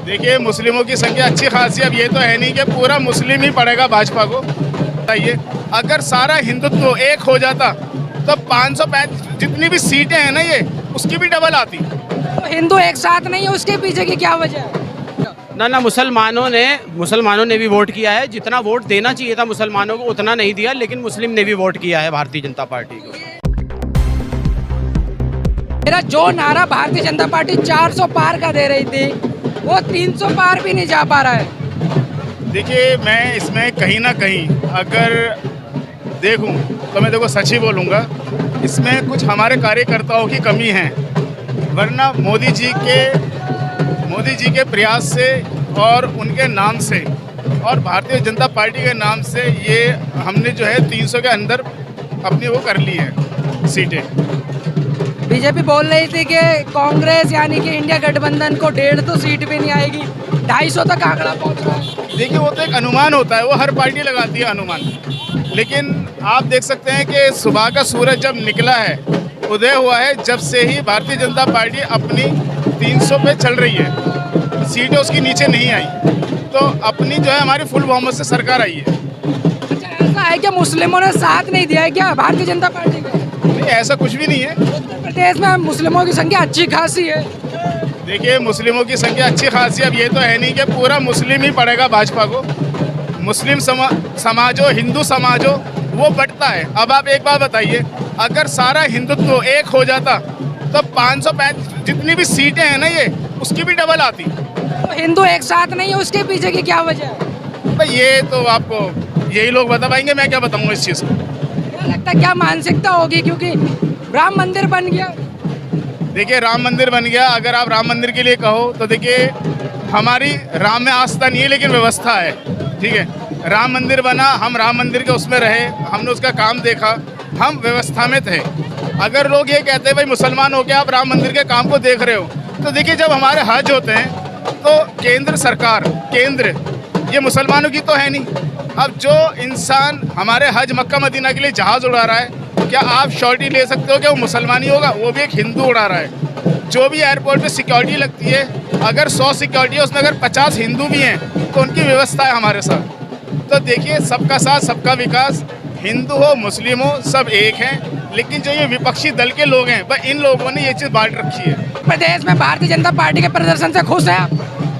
देखिए, मुस्लिमों की संख्या अच्छी खासी, अब ये तो है नहीं कि पूरा मुस्लिम ही पड़ेगा भाजपा को। बताइए, अगर सारा हिंदुत्व एक हो जाता तो 505 जितनी भी सीटें हैं ना, ये उसकी भी डबल आती। तो हिंदू एक साथ नहीं है, उसके पीछे की क्या वजह है? ना मुसलमानों ने भी वोट किया है। जितना वोट देना चाहिए था मुसलमानों को उतना नहीं दिया, लेकिन मुस्लिम ने भी वोट किया है भारतीय जनता पार्टी को। मेरा जो नारा भारतीय जनता पार्टी 400 पार का दे रही थी, वो 300 पार भी नहीं जा पा रहा है। देखिए, मैं इसमें कहीं ना कहीं अगर देखूं तो मैं सच ही बोलूँगा, इसमें कुछ हमारे कार्यकर्ताओं की कमी है। वरना मोदी जी के प्रयास से और उनके नाम से और भारतीय जनता पार्टी के नाम से ये हमने जो है 300 के अंदर अपनी वो कर ली है सीटें। बीजेपी बोल रही थी कि कांग्रेस यानी कि इंडिया गठबंधन को 150 सीट भी नहीं आएगी, 250 तक आंकड़ा पहुंच रहा है। देखिए, वो तो एक अनुमान होता है, वो हर पार्टी लगाती है अनुमान। लेकिन आप देख सकते हैं कि सुबह का सूरज जब निकला है, उदय हुआ है, जब से ही भारतीय जनता पार्टी अपनी 300 पे चल रही है, सीटें उसकी नीचे नहीं आई, तो अपनी जो है हमारी फुल बहुमत से सरकार आई है। अच्छा, ऐसा है कि मुस्लिमों ने साथ नहीं दिया है क्या भारतीय जनता पार्टी को? नहीं, ऐसा कुछ भी नहीं है। उत्तर प्रदेश में मुस्लिमों की संख्या अच्छी खासी है। देखिए, मुस्लिमों की संख्या अच्छी खासी, अब ये तो है नहीं कि पूरा मुस्लिम ही पड़ेगा भाजपा को। मुस्लिम समाज हो, हिंदू समाज हो, वो बढ़ता है। अब आप एक बात बताइए, अगर सारा हिंदुत्व एक हो जाता तो 505 जितनी भी सीटें हैं ना, ये उसकी भी डबल आती। तो हिंदू एक साथ नहीं है, उसके पीछे की क्या वजह है? भाई, ये तो आपको यही लोग बता पाएंगे, मैं क्या बताऊंगा इस चीज़ को। क्या लगता है, क्या मानसिकता होगी? क्योंकि राम मंदिर बन गया। देखिए, राम मंदिर बन गया, अगर आप राम मंदिर के लिए कहो तो देखिए, हमारी राम में आस्था नहीं है, लेकिन व्यवस्था है। ठीक है, राम मंदिर बना, हम राम मंदिर के उसमें रहे, हमने उसका काम देखा, हम व्यवस्था में थे। अगर लोग ये कहते हैं भाई मुसलमान हो के आप राम मंदिर के काम को देख रहे हो, तो देखिए, जब हमारे हज होते हैं तो केंद्र सरकार ये मुसलमानों की तो है नहीं। अब जो इंसान हमारे हज मक्का मदीना के लिए जहाज़ उड़ा रहा है, क्या आप श्योरिटी ले सकते हो कि वो मुसलमान ही होगा? वो भी एक हिंदू उड़ा रहा है। जो भी एयरपोर्ट पे सिक्योरिटी लगती है, अगर 100 सिक्योरिटी है, उसमें अगर 50 हिंदू भी हैं तो उनकी व्यवस्था है हमारे साथ। तो देखिए, सबका साथ सबका विकास, हिंदू हो मुस्लिम हो सब एक हैं। लेकिन जो ये विपक्षी दल के लोग हैं, भाई, इन लोगों ने ये चीज़ बांट रखी है। प्रदेश में भारतीय जनता पार्टी के प्रदर्शन से खुश हैं आप?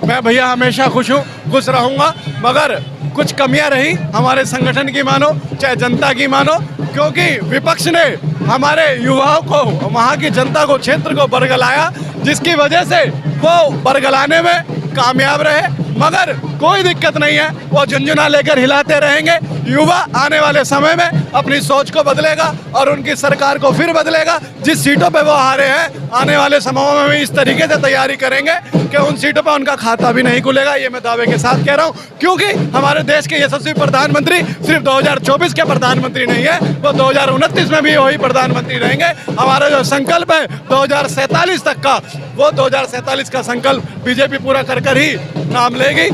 मैं भैया हमेशा खुश हूँ, खुश रहूँगा, मगर कुछ कमियां रही हमारे संगठन की मानो चाहे जनता की मानो, क्योंकि विपक्ष ने हमारे युवाओं को, वहाँ की जनता को, क्षेत्र को बरगलाया, जिसकी वजह से वो बरगलाने में कामयाब रहे। मगर कोई दिक्कत नहीं है, वो झुनझुना लेकर हिलाते रहेंगे। युवा आने वाले समय में अपनी सोच को बदलेगा और उनकी सरकार को फिर बदलेगा। जिस सीटों पे वो हारे हैं, आने वाले समयों में भी इस तरीके से तैयारी करेंगे कि उन सीटों पर उनका खाता भी नहीं खुलेगा। ये मैं दावे के साथ कह रहा हूँ, क्योंकि हमारे देश के यशस्वी प्रधानमंत्री सिर्फ 2024 के प्रधानमंत्री नहीं है, वो 2029 में भी वही प्रधानमंत्री रहेंगे। हमारा जो संकल्प है 2047 तक का, वो 2047 का संकल्प बीजेपी पूरा कर ही नाम लेगी।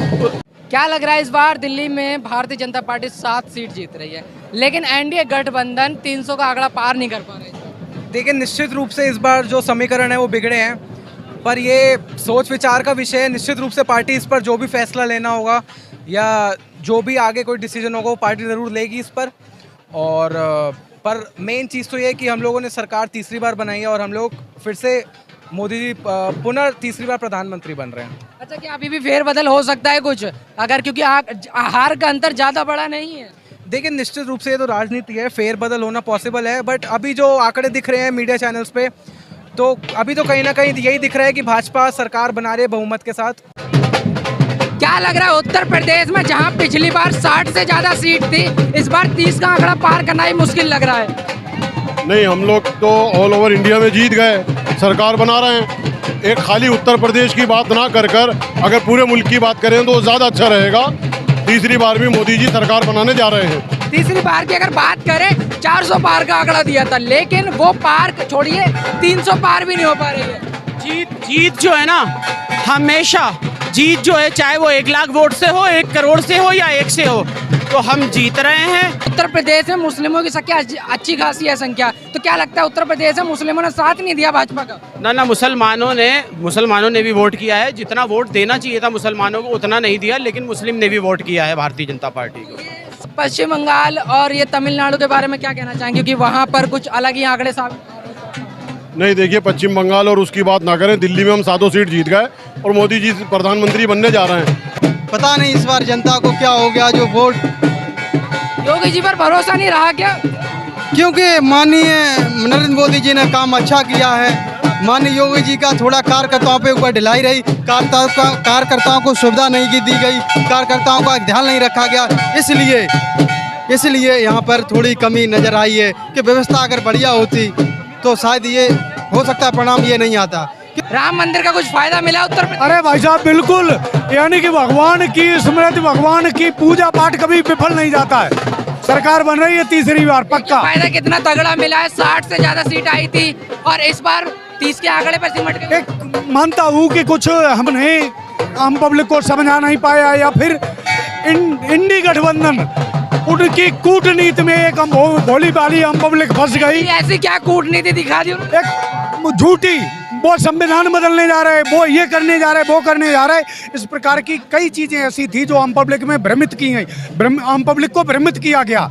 क्या लग रहा है, इस बार दिल्ली में भारतीय जनता पार्टी 7 सीट जीत रही है, लेकिन एनडीए गठबंधन 300 का आंकड़ा पार नहीं कर पा रहे? देखिए, निश्चित रूप से इस बार जो समीकरण है वो बिगड़े हैं, पर ये सोच विचार का विषय है। निश्चित रूप से पार्टी इस पर जो भी फैसला लेना होगा या जो भी आगे कोई डिसीजन होगा, वो पार्टी ज़रूर लेगी इस पर। और पर मेन चीज़ तो ये है कि हम लोगों ने सरकार तीसरी बार बनाई है और हम लोग फिर से मोदी जी पुनः तीसरी बार प्रधानमंत्री बन रहे हैं। अच्छा, क्या अभी भी फेरबदल हो सकता है कुछ, अगर क्योंकि हार का अंतर ज़्यादा बड़ा नहीं है? देखिए, निश्चित रूप से ये तो राजनीति है, फेरबदल होना पॉसिबल है, बट अभी जो आंकड़े दिख रहे हैं मीडिया चैनल्स पे, तो अभी तो कहीं ना कहीं यही दिख रहा है कि भाजपा सरकार बना रही है बहुमत के साथ। क्या लग रहा है, उत्तर प्रदेश में जहां पिछली बार 60 से ज़्यादा सीट थी, इस बार 30 का आंकड़ा पार करना ही मुश्किल लग रहा है? नहीं, हम लोग तो ऑल ओवर इंडिया में जीत गए, सरकार बना रहे हैं। एक खाली उत्तर प्रदेश की बात ना कर अगर पूरे मुल्क की बात करें तो ज़्यादा अच्छा रहेगा। तीसरी बार भी मोदी जी सरकार बनाने जा रहे हैं। तीसरी बार की अगर बात करें, 400 पार का आंकड़ा दिया था, लेकिन वो पार छोड़िए 300 पार भी नहीं हो पा रही है। जीत जो है ना, हमेशा जीत जो है, चाहे वो 1 लाख वोट से हो, 1 करोड़ से हो या 1 से हो, तो हम जीत रहे हैं। उत्तर प्रदेश में मुस्लिमों की संख्या अच्छी खासी है संख्या, तो क्या लगता है उत्तर प्रदेश में मुस्लिमों ने साथ नहीं दिया भाजपा का? ना मुसलमानों ने भी वोट किया है। जितना वोट देना चाहिए था मुसलमानों को उतना नहीं दिया, लेकिन मुस्लिम ने भी वोट किया है भारतीय जनता पार्टी को। पश्चिम बंगाल और ये तमिलनाडु के बारे में क्या कहना चाहेंगे, क्योंकि वहाँ पर कुछ अलग ही आंकड़े सामने। नहीं, देखिए, पश्चिम बंगाल और उसकी बात ना करें, दिल्ली में हम 7 सीट जीत गए और मोदी जी प्रधानमंत्री बनने जा रहे हैं। पता नहीं इस बार जनता को क्या हो गया, जो वोट योगी जी पर भरोसा नहीं रहा क्या? क्योंकि माननीय नरेंद्र मोदी जी ने काम अच्छा किया है। माननीय योगी जी का थोड़ा कार्यकर्ताओं पे ऊपर ढिलाई रही, कार्यकर्ताओं को सुविधा नहीं की दी गई, कार्यकर्ताओं का ध्यान नहीं रखा गया, इसलिए यहाँ पर थोड़ी कमी नजर आई है कि व्यवस्था अगर बढ़िया होती तो शायद ये हो सकता है परिणाम ये नहीं आता। राम मंदिर का कुछ फायदा मिला उत्तर प्रदेश? अरे भाई साहब बिल्कुल, यानी कि भगवान की स्मृति, भगवान की पूजा पाठ कभी विफल नहीं जाता है। सरकार बन रही है तीसरी बार पक्का। फायदा कितना तगड़ा मिला है, 60 से ज्यादा सीट आई थी और इस बार 30 के आंकड़े पर सिमट गए। एक मानता हूँ कि कुछ हमने आम पब्लिक को समझा नहीं पाया, या फिर इंडी गठबंधन उनकी कूटनीति में एक भोली भाली आम पब्लिक फंस गई। ऐसी क्या कूटनीति दिखा दी उन्होंने? एक झूठी, वो संविधान बदलने जा रहे, वो ये करने जा रहे, वो करने जा रहे, इस प्रकार की कई चीजें ऐसी थी जो आम पब्लिक में भ्रमित की गई, आम पब्लिक को भ्रमित किया गया।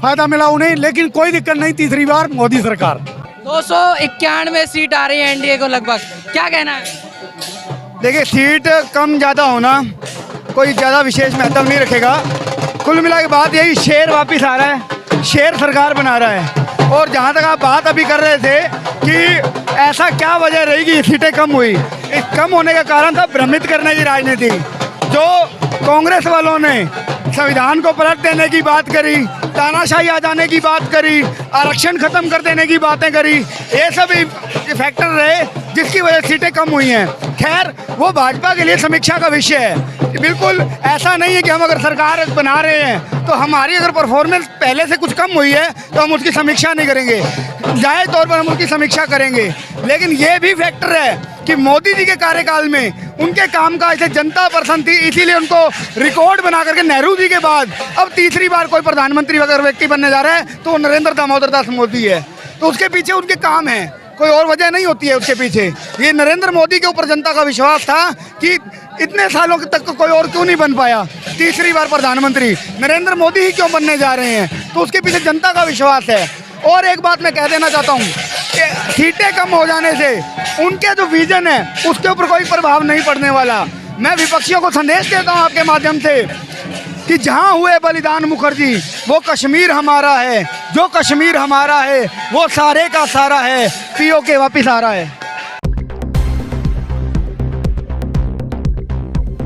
फायदा मिला उन्हें, लेकिन कोई दिक्कत नहीं, तीसरी बार मोदी सरकार। 291 सीट आ रही है एनडीए को लगभग, क्या कहना है? देखिए, सीट कम ज्यादा होना कोई ज्यादा विशेष महत्व नहीं रखेगा। कुल मिला के बात यही, शेर वापिस आ रहा है, शेर सरकार बना रहा है। और जहाँ तक आप बात अभी कर रहे थे कि ऐसा क्या वजह रहेगी सीटें कम हुई, इस कम होने का कारण था भ्रमित करने की राजनीति। जो कांग्रेस वालों ने संविधान को पलट देने की बात करी, तानाशाही आ जाने की बात करी, आरक्षण खत्म कर देने की बातें करी, ये सब फैक्टर रहे जिसकी वजह से सीटें कम हुई हैं। खैर, वो भाजपा के लिए समीक्षा का विषय है। बिल्कुल ऐसा नहीं है कि हम अगर सरकार बना रहे हैं तो हमारी अगर परफॉर्मेंस पहले से कुछ कम हुई है तो हम उसकी समीक्षा नहीं करेंगे, जायज़ तौर पर हम उसकी समीक्षा करेंगे। लेकिन ये भी फैक्टर है कि मोदी जी के कार्यकाल में उनके काम का ऐसे जनता पसंद थी, इसीलिए उनको रिकॉर्ड बना करके नेहरू जी के बाद अब तीसरी बार कोई प्रधानमंत्री अगर व्यक्ति बनने जा रहा है तो नरेंद्र दामोदर दास मोदी है। तो उसके पीछे उनके काम है, कोई और वजह नहीं होती है उसके पीछे। ये नरेंद्र मोदी के ऊपर जनता का विश्वास था कि इतने सालों तक कोई और क्यों नहीं बन पाया, तीसरी बार प्रधानमंत्री नरेंद्र मोदी ही क्यों बनने जा रहे हैं, तो उसके पीछे जनता का विश्वास है। और एक बात मैं कह देना चाहता हूँ कि सीटें कम हो जाने से उनके जो विजन है उसके ऊपर कोई प्रभाव नहीं पड़ने वाला। मैं विपक्षियों को संदेश देता हूँ आपके माध्यम से कि जहाँ हुए बलिदान मुखर्जी, वो कश्मीर हमारा है, जो कश्मीर हमारा है वो सारे का सारा है, पीओके वापिस आ रहा है।